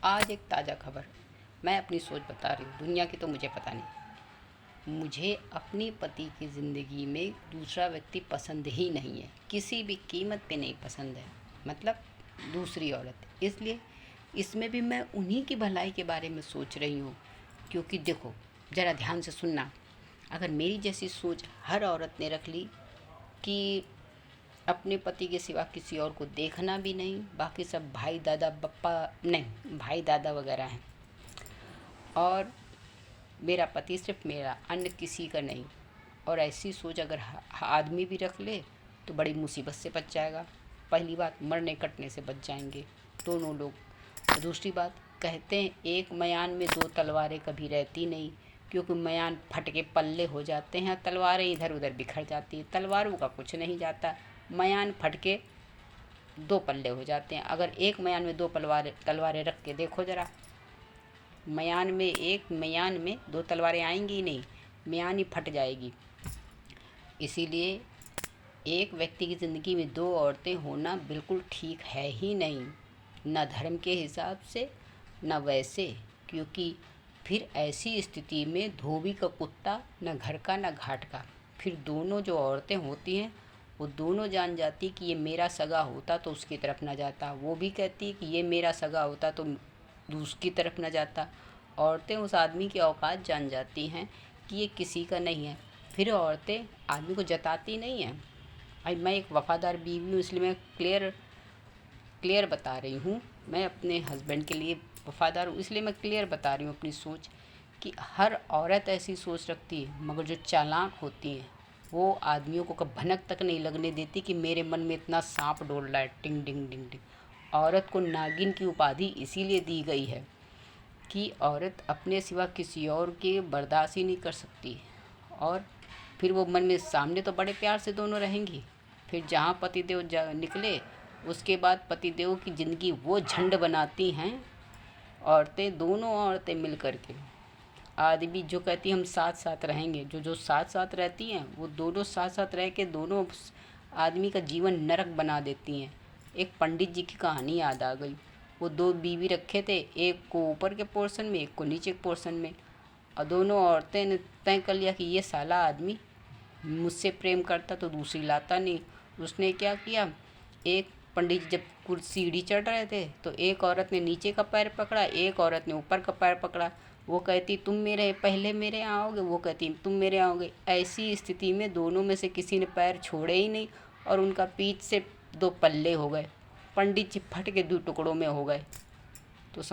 आज एक ताज़ा खबर। मैं अपनी सोच बता रही हूँ, दुनिया की तो मुझे पता नहीं। मुझे अपनी पति की ज़िंदगी में दूसरा व्यक्ति पसंद ही नहीं है, किसी भी कीमत पे नहीं पसंद है। मतलब दूसरी औरत। इसलिए इसमें भी मैं उन्हीं की भलाई के बारे में सोच रही हूँ। क्योंकि देखो, ज़रा ध्यान से सुनना। अगर मेरी जैसी सोच हर औरत ने रख ली कि अपने पति के सिवा किसी और को देखना भी नहीं, बाकी सब भाई दादा बप्पा नहीं, भाई दादा वगैरह हैं, और मेरा पति सिर्फ मेरा, अन्य किसी का नहीं, और ऐसी सोच अगर आदमी भी रख ले तो बड़ी मुसीबत से बच जाएगा। पहली बात, मरने कटने से बच जाएंगे दोनों लोग। और दूसरी बात, कहते हैं एक मयान में दो तलवारें कभी रहती नहीं, क्योंकि मयान फट के पल्ले हो जाते हैं, तलवारें इधर उधर बिखर जाती हैं। तलवारों का कुछ नहीं जाता, मयान फट के दो पल्ले हो जाते हैं। अगर एक मयान में दो तलवारें रख के देखो ज़रा, मयान में दो तलवारें आएंगी ही नहीं, मयान ही फट जाएगी। इसीलिए एक व्यक्ति की ज़िंदगी में दो औरतें होना बिल्कुल ठीक है ही नहीं, न धर्म के हिसाब से न वैसे। क्योंकि फिर ऐसी स्थिति में धोबी का कुत्ता न घर का न घाट का। फिर दोनों जो औरतें होती हैं वो दोनों जान जाती कि ये मेरा सगा होता तो उसकी तरफ न जाता, वो भी कहती कि ये मेरा सगा होता तो उसकी तरफ न जाता। औरतें उस आदमी की औकात जान जाती हैं कि ये किसी का नहीं है। फिर औरतें आदमी को जताती नहीं हैं। भाई मैं एक वफ़ादार बीवी हूँ, इसलिए मैं क्लियर बता रही हूँ। मैं अपने हस्बैंड के लिए वफ़ादार हूँ, इसलिए मैं क्लियर बता रही हूँ अपनी सोच कि हर औरत ऐसी सोच रखती है। मगर जो चालाक होती हैं वो आदमियों को कब भनक तक नहीं लगने देती कि मेरे मन में इतना सांप डोल रहा है, टिंग डिंग डिंग डिंग। औरत को नागिन की उपाधि इसीलिए दी गई है कि औरत अपने सिवा किसी और के बर्दाश्त ही नहीं कर सकती। और फिर वो मन में, सामने तो बड़े प्यार से दोनों रहेंगी, फिर जहाँ पतिदेव निकले उसके बाद पतिदेव की ज़िंदगी वो झंड बनाती हैं औरतें, दोनों औरतें मिल कर के। आदमी जो कहती हम साथ साथ रहेंगे, जो साथ साथ रहती हैं वो दोनों साथ साथ रह के दोनों आदमी का जीवन नरक बना देती हैं। एक पंडित जी की कहानी याद आ गई। वो दो बीवी रखे थे, एक को ऊपर के पोर्शन में, एक को नीचे के पोर्शन में। और दोनों औरतें ने तय कर लिया कि ये साला आदमी मुझसे प्रेम करता तो दूसरी लाता नहीं। उसने क्या किया, एक पंडित जी जब सीढ़ी चढ़ रहे थे तो एक औरत ने नीचे का पैर पकड़ा, एक औरत ने ऊपर का पैर पकड़ा। वो कहती तुम मेरे पहले मेरे यहाँ आओगे, वो कहती तुम मेरे यहाँ आओगे। ऐसी स्थिति में दोनों में से किसी ने पैर छोड़े ही नहीं और उनका पीठ से दो पल्ले हो गए। पंडित जी फट के दो टुकड़ों में हो गए।